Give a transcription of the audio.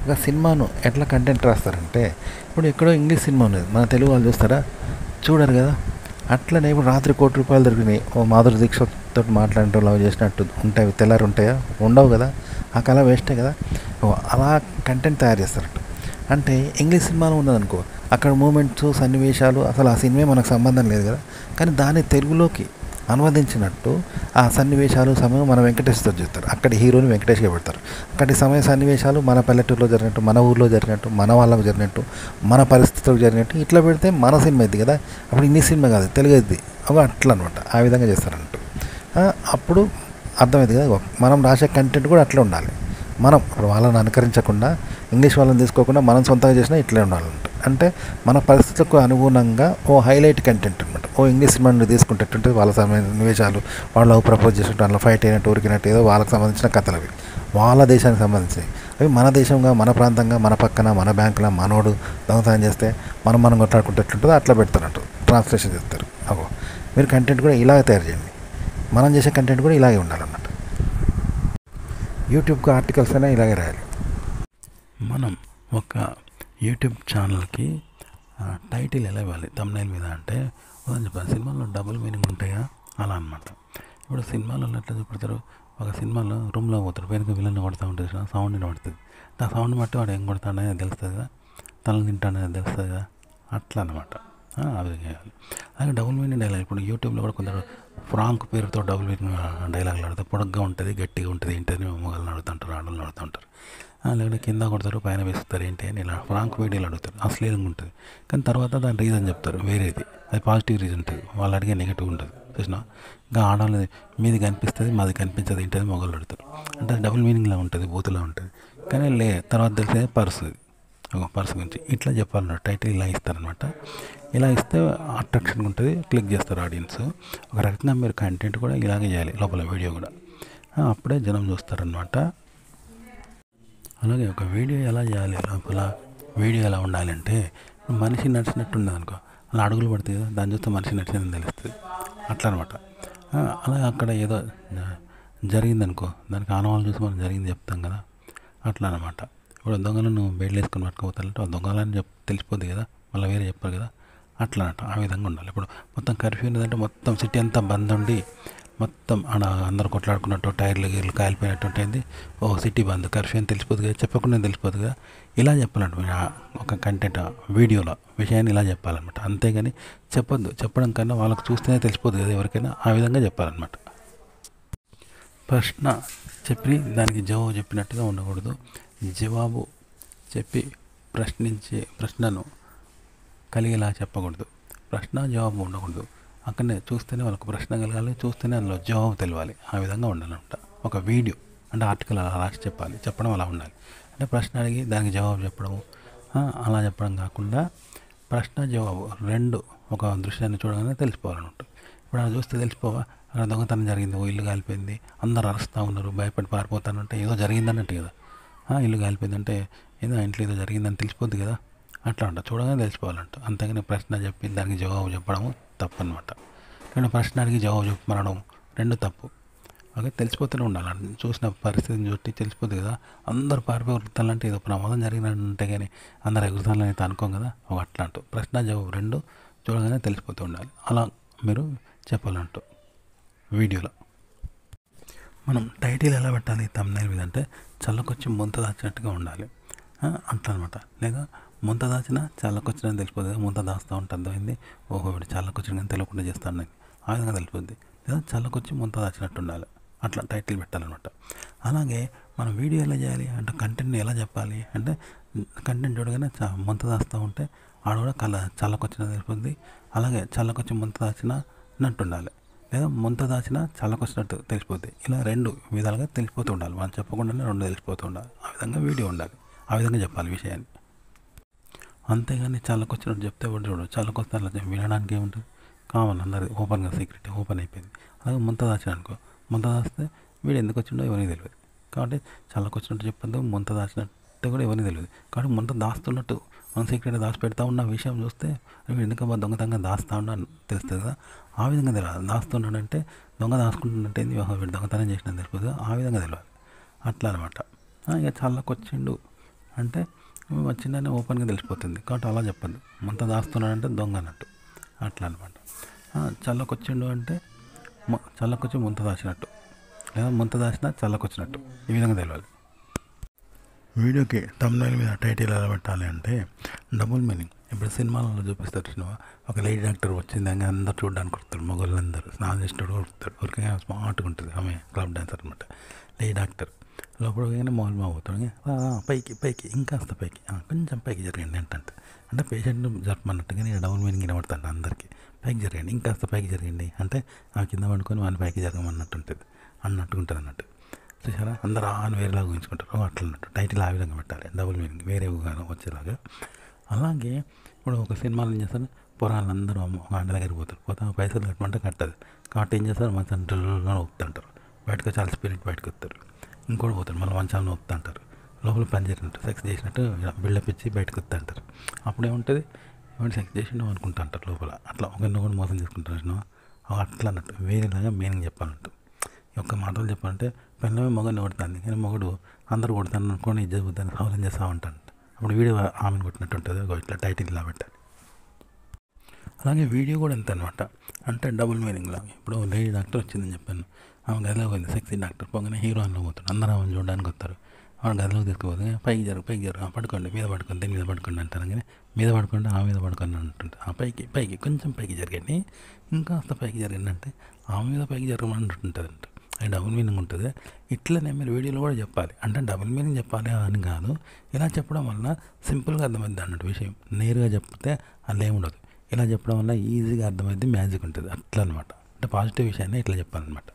ఒక సినిమాను ఎట్లా కంటెంట్ రాస్తారంటే, ఇప్పుడు ఎక్కడో ఇంగ్లీష్ సినిమా ఉన్నది, మన తెలుగు వాళ్ళు చూస్తారా? చూడరు కదా. అట్లనే ఇప్పుడు రాత్రి ₹1,00,00,000 దొరికినాయి, ఓ మాధురి దీక్షతో మాట్లాడినట్టు లవ్ చేసినట్టు ఉంటాయి, తెల్లారి ఉంటాయా? ఉండవు కదా. ఆ కళ వేస్టే కదా. అలా కంటెంట్ తయారు చేస్తారట. అంటే ఇంగ్లీష్ సినిమాలో ఉన్నదనుకో, అక్కడ మూమెంట్స్ సన్నివేశాలు అసలు ఆ సినిమా మనకు సంబంధం లేదు కదా, కానీ దాన్ని తెలుగులోకి అనువదించినట్టు ఆ సన్నివేశాలు సమయం మన వెంకటేష్తో చూస్తారు. అక్కడ హీరోని వెంకటేష్గా పెడతారు. అక్కడి సమయ సన్నివేశాలు మన పల్లెటూరులో జరిగినట్టు, మన ఊర్లో జరిగినట్టు, మన వాళ్ళకు జరిగినట్టు, మన పరిస్థితులకు జరిగినట్టు ఇట్లా పెడితే మన సినిమా ఇది కదా. అప్పుడు ఇంగ్లీష్ సినిమా కాదు, తెలుగు ఇది. అట్లా అనమాట. ఆ విధంగా చేస్తారన్నట్టు. అప్పుడు అర్థమైంది కదా. మనం రాసే కంటెంట్ కూడా అట్లా ఉండాలి. మనం ఇప్పుడు వాళ్ళని అనుకరించకుండా, ఇంగ్లీష్ వాళ్ళని తీసుకోకుండా మనం సొంతంగా చేసినా ఇట్లే ఉండాలంట. అంటే మన పరిస్థితులకు అనుగుణంగా ఓ హైలైట్ కంటెంట్ అనమాట. ఓ ఇంగ్లీష్ సినిమాని తీసుకుంటే వాళ్ళ సన్నివేశాలు, వాళ్ళు ప్రపోజ్ చేసినట్టు, అందులో ఫైట్ అయినట్టు, ఉరికినట్టు, ఏదో వాళ్ళకి సంబంధించిన కథలు అవి, వాళ్ళ దేశానికి సంబంధించినవి. అవి మన దేశంగా, మన ప్రాంతంగా, మన పక్కన, మన బ్యాంకులో మనోడు దొంగతనం చేస్తే మనం కొట్లాడుకుంటే ఎట్లుంటుందో అట్లా పెడతారంట. ట్రాన్స్లేషన్ చేస్తారు. మీరు కంటెంట్ కూడా ఇలాగే తయారు చేయండి. మనం చేసే కంటెంట్ కూడా ఇలాగే ఉండాలన్నమాట. యూట్యూబ్కి ఆర్టికల్స్ అయినా ఇలాగే రాయాలి. మనం ఒక యూట్యూబ్ ఛానల్కి టైటిల్ ఎలా ఇవ్వాలి థంబ్నెయిల్ మీద అంటే, ఉదాహరణ చెప్పాలి, సినిమాలో డబుల్ మీనింగ్ ఉంటాయా అలా అనమాట. ఇప్పుడు సినిమాలో ఎట్లా చూపెడతారు, ఒక సినిమాలో రూమ్లో పోతారు, వెనుక విలన్ కొడతా ఉంటుంది, సౌండ్ వినబడుతుంది. ఆ సౌండ్ బట్టి వాడు ఏం కొడతాడనేది తెలుస్తుంది కదా, తనలు తింటాడనేది తెలుస్తుంది కదా, అట్లా అనమాట. అవి చేయాలి. అలాగే డబుల్ మీనింగ్ డైలాగ్. ఇప్పుడు యూట్యూబ్లో కూడా కొందరు ఫ్రాంక్ పేరుతో డబుల్ మీనింగ్ డైలాగులు ఆడతారు. పొడగ్గా ఉంటుంది, గట్టిగా ఉంటుంది, ఏంటని మొగలు అడుగుతుంటారు, ఆడలు అడుగుతుంటారు. లేకపోతే కింద కొడతారు, పైన వేస్తారు, ఏంటి అని ఇలా ఫ్రాంక్ వీడియోలు అడుగుతారు. అశ్లీలంగా ఉంటుంది. కానీ తర్వాత దాని రీజన్ చెప్తారు వేరేది, అది పాజిటివ్ రీజన్ ఉంటుంది. వాళ్ళు అడిగే నెగిటివ్ ఉంటుంది. చూసినా ఇంకా ఆడవాళ్ళు మీది కనిపిస్తుంది, మాది కనిపించదు, ఏంటది మొగలు అడుగుతారు. అంటే డబుల్ మీనింగ్లా ఉంటుంది, బూతులా ఉంటుంది. కానీ తర్వాత తెలిసేది పర్సు, పర్సు గురించి ఇట్లా చెప్పాలన్నమాట. టైటిల్ ఇలా ఇస్తారనమాట. ఇలా ఇస్తే అట్రాక్షన్గా ఉంటుంది, క్లిక్ చేస్తారు ఆడియన్స్. ఒక రకంగా మీరు కంటెంట్ కూడా ఇలాగే చేయాలి, లోపల వీడియో కూడా. అప్పుడే జనం చూస్తారనమాట. అలాగే ఒక వీడియో ఎలా చేయాలి, లోపల వీడియో ఎలా ఉండాలంటే, మనిషి నడిచినట్టు ఉండదు అనుకో, అలా అడుగులు పడుతుంది కదా, దాన్ని చూస్తే మనిషి నడిచిందని తెలుస్తుంది. అట్లా అనమాట. అలాగే అక్కడ ఏదో జరిగిందనుకో, దానికి ఆనవాళ్ళు చూసి మనం జరిగింది చెప్తాం కదా, అట్లా అనమాట. ఇప్పుడు దొంగలను బయటలు వేసుకొని పట్టుకుపోతారంటే ఆ దొంగలని తెలిసిపోద్ది కదా, మళ్ళీ వేరే చెప్పారు కదా, అట్లా అనమాట. ఆ విధంగా ఉండాలి. ఇప్పుడు మొత్తం కర్ఫ్యూ ఉన్నదంటే మొత్తం సిటీ అంతా బంద్ ఉండి, మొత్తం ఆడ అందరు కొట్లాడుకున్నట్టు, టైర్లు గీర్లు కాలిపోయినట్టు ఉంటుంది. సిటీ బంద్, కర్ఫ్యూ అని తెలిసిపోదు కదా, చెప్పకుండా తెలిసిపోదు కదా. ఇలా చెప్పాలంట ఒక కంటెంట్ వీడియోలో విషయాన్ని ఇలా చెప్పాలన్నమాట. అంతేగాని చెప్పొద్దు. చెప్పడం కన్నా వాళ్ళకు చూస్తేనే తెలిసిపోదు కదా ఎవరికైనా, ఆ విధంగా చెప్పాలన్నమాట. ప్రశ్న చెప్పి దానికి జవాబు చెప్పినట్టుగా ఉండకూడదు. జవాబు చెప్పి ప్రశ్నించే ప్రశ్నను కలిగేలా చెప్పకూడదు. ప్రశ్న జవాబు ఉండకూడదు. అక్కడనే చూస్తేనే వాళ్ళకు ప్రశ్న కలగాలి, చూస్తేనే అందులో జవాబు తెలియాలి. ఆ విధంగా ఉండాలన్నమాట. ఒక వీడియో అంటే ఆర్టికల్ అలా రాసి చెప్పాలి, చెప్పడం అలా ఉండాలి. అంటే ప్రశ్న అడిగి దానికి జవాబు చెప్పడము అలా చెప్పడం కాకుండా, ప్రశ్న జవాబు రెండు ఒక దృశ్యాన్ని చూడగానే తెలిసిపోవాలన్నమాట. ఇప్పుడు అలా చూస్తే తెలిసిపోవా, అలా దొంగతనం జరిగింది, ఇల్లు కాలిపోయింది, అందరు అరుస్తూ ఉన్నారు, భయపడి పారిపోతానంటే ఏదో జరిగిందన్నట్టు కదా. ఇల్లు కాలిపోయిందంటే ఏదో ఇంట్లో ఏదో జరిగిందని తెలిసిపోద్ది కదా, అట్లా అంట. చూడగానే తెలిసిపోవాలంట. అంతేగాని ప్రశ్న చెప్పి దానికి జవాబు చెప్పడము తప్పు అనమాట. కానీ ప్రశ్న అడిగి జవాబు చెప్పమనడం రెండు తప్పు. ఓకే, తెలిసిపోతూనే ఉండాలి. చూసిన పరిస్థితిని చూసి తెలిసిపోతుంది కదా. అందరూ పారిపోతానంటే ఏదో ప్రమాదం జరిగినట్టే, కానీ అందరు ఎగురుతానని అయితే అనుకోం కదా. అట్లా అంటూ ప్రశ్న జవాబు రెండు చూడగానే తెలిసిపోతూ ఉండాలి. అలా మీరు చెప్పాలంటూ వీడియోలో. మనం టైటిల్ ఎలా పెట్టాలి థంబ్నెయిల్ మీద అంటే, చల్లకొచ్చి ముంత దాచినట్టుగా ఉండాలి. అట్లా అనమాట. లేదా ముంత దాచినా చల్లకొచ్చినని తెలిసిపోతుంది కదా, ముంత దాస్తూ ఉంటే అర్థమైంది, వీడు చల్లకొచ్చిన కానీ తెలియకుండా చేస్తాను, ఆ విధంగా తెలిసిపోద్ది. లేదా చల్లకొచ్చి ముంత దాచినట్టు ఉండాలి. అట్లా టైటిల్ పెట్టాలన్నమాట. అలాగే మనం వీడియో ఎలా చేయాలి అంటే, కంటెంట్ని ఎలా చెప్పాలి అంటే, కంటెంట్ చూడగానే ముంత దాస్తూ ఉంటే ఆడ కూడా చల్లకొచ్చిన తెలిసిపోద్ది. అలాగే చల్లకొచ్చి ముంత దాచినట్టు ఉండాలి. లేదా ముంత దాచినా చల్లకొచ్చినట్టు తెలిసిపోద్ది. ఇలా రెండు విధాలుగా తెలిసిపోతూ ఉండాలి. మనం చెప్పకుండానే రెండు తెలిసిపోతూ ఉండాలి. ఆ విధంగా వీడియో ఉండాలి. ఆ విధంగా చెప్పాలి విషయాన్ని. అంతేగాని చల్లకొచ్చినట్టు చెప్తే వాడు చూడు, చల్లకొస్తే అట్లా వినడానికి ఏముంటుంది, కామన్ అందరి ఓపెన్గా సీక్రెట్ ఓపెన్ అయిపోయింది. అలాగే ముంత దాచిన అనుకో, ముంత దాస్తే వీడు ఎందుకు వచ్చిండో ఎవరికి తెలియదు. కాబట్టి చల్లకొచ్చినట్టు చెప్పద్దు, ముంత దాచినట్టు కూడా ఎవరికి తెలియదు. కాబట్టి ముంత దాస్తున్నట్టు మనం సీక్రెట్గా దాచి పెడతా ఉన్న విషయం చూస్తే వీడు ఎందుకబ్బా దొంగతంగా దాస్తా ఉన్నా తెలుస్తుంది కదా. ఆ విధంగా తెలియాలి. దాస్తున్నాడంటే దొంగ దాచుకుంటున్నట్టే వీడు దొంగతనం చేసిన తెలియదు, ఆ విధంగా తెలియాలి. అట్లా అనమాట. ఇక చల్లకొచ్చిండు అంటే వచ్చిందని ఓపెన్గా తెలిసిపోతుంది. కాబట్టి అలా చెప్పద్దు. ముంత దాస్తున్నాడంటే దొంగ అన్నట్టు, అట్లా అనమాట. చల్లకొచ్చిండు అంటే చల్లకొచ్చి ముంత దాచినట్టు, లేదా ముంత దాచినా చల్లకొచ్చినట్టు, ఈ విధంగా తెలియాలి. వీడియోకి తమ్నైల్ మీద టైటిల్ ఎలా పెట్టాలి అంటే డబుల్ మీనింగ్. ఇప్పుడు సినిమాలలో చూపిస్తారు సినిమా, ఒక లేడీ డాక్టర్ వచ్చింది అని అందరు చూడడానికి వస్తారు, మగవాళ్ళందరూ స్నానం చేసినట్టు వస్తారు, ఊరికే స్మార్ట్గా ఉంటుంది, ఆమె క్లబ్ డాన్సర్ అనమాట. లేడీ డాక్టర్ లోపల పోయినా మామూలు అవుతాడు, పైకి పైకి ఇంకాస్త పైకి, కొంచెం పైకి జరగండి అంటే పేషెంట్ జరపమన్నట్టుగా నేను డబుల్ మీనింగ్ వినబడతాను అందరికీ. పైకి జరగండి, ఇంకాస్త పైకి జరగండి అంటే ఆ కింద పడుకొని వాళ్ళని పైకి జరగమన్నట్టు ఉంటుంది అన్నట్టు. చూసారా, అందరూ అని వేరేలాగా ఊహించుకుంటారు, అట్లా అన్నట్టు. టైటిల్ ఆ విధంగా పెట్టాలి, డబుల్ మీనింగ్ వేరే వచ్చేలాగా. అలాగే ఇప్పుడు ఒక సినిమాలో ఏం చేస్తారు, పురాణాలందరూ ఒక ఆంట దగ్గరికి పోతారు, పైసలు కట్టమంటే కట్టదు, కాబట్టి ఏం చేస్తారు, మంచి డ్రిల్గా ఊపుతుంటారు, బయటకు చాలా స్పిరిట్ బయటకు వస్తారు. ఇంకోటి పోతారు, మళ్ళీ మంచాలను ఊపుతుంటారు, లోపల పని చేసినట్టు సెక్స్ చేసినట్టు బిల్డప్ ఇచ్చి బయటకు వస్తుంటారు. అప్పుడు ఏముంటుంది, ఏమంటే సెక్స్ చేసినావు అనుకుంటా అంటారు లోపల. అట్లా ఒకరిని కూడా మోసం చేసుకుంటారు, అట్లా అన్నట్టు వేరేలాగా మీనింగ్ చెప్పాలంటూ. ఈ ఒక్క మాటలు చెప్పాలంటే పెళ్ళమే మగని కొడుతుంది, కానీ మగడు అందరూ కొడతాను అనుకోని ఇది జరుగుతాను సౌలం చేస్తా ఉంటాను. అప్పుడు వీడియో ఆమెను కొట్టినట్టు ఉంటుంది, ఇట్లా టైటిల్ ఇలా పెట్టాలి. అలాగే వీడియో కూడా ఎంత అనమాట, అంటే డబుల్ మీనింగ్ లాగా. ఇప్పుడు లేడీ డాక్టర్ వచ్చిందని చెప్పాను, ఆమె గదిలో పోయింది, సెక్సీ డాక్టర్ పోగానే హీరో అందులో పోతాడు, అందరూ ఆమెను చూడడానికి వస్తారు. ఆమె గదిలోకి తీసుకుపోతే పైకి జరుగు పడుకోండి, మీద పడుకోండి, దీని మీద పడుకోండి అంటారు, కానీ మీద పడుకోండి ఆ మీద పడుకోండి అంటుంటే పైకి కొంచెం పైకి జరగండి, ఇంకాస్త పైకి జరగండి అంటే ఆమె మీద పైకి జరగమని అంటుంటుంది అంట. అది డబుల్ మీనింగ్ ఉంటుంది. ఇట్లనే మీరు వీడియోలో కూడా చెప్పాలి, అంటే డబుల్ మీనింగ్ చెప్పాలి అని కాదు, ఇలా చెప్పడం వల్ల సింపుల్గా అర్థమైంది అన్నట్టు విషయం. నేరుగా చెప్తే అలా ఏముండదు, ఇలా చెప్పడం వల్ల ఈజీగా అర్థమైంది, మ్యాజిక్ ఉంటుంది, అట్లా అనమాట. అంటే పాజిటివ్ విషయాన్ని ఇట్లా చెప్పాలన్నమాట.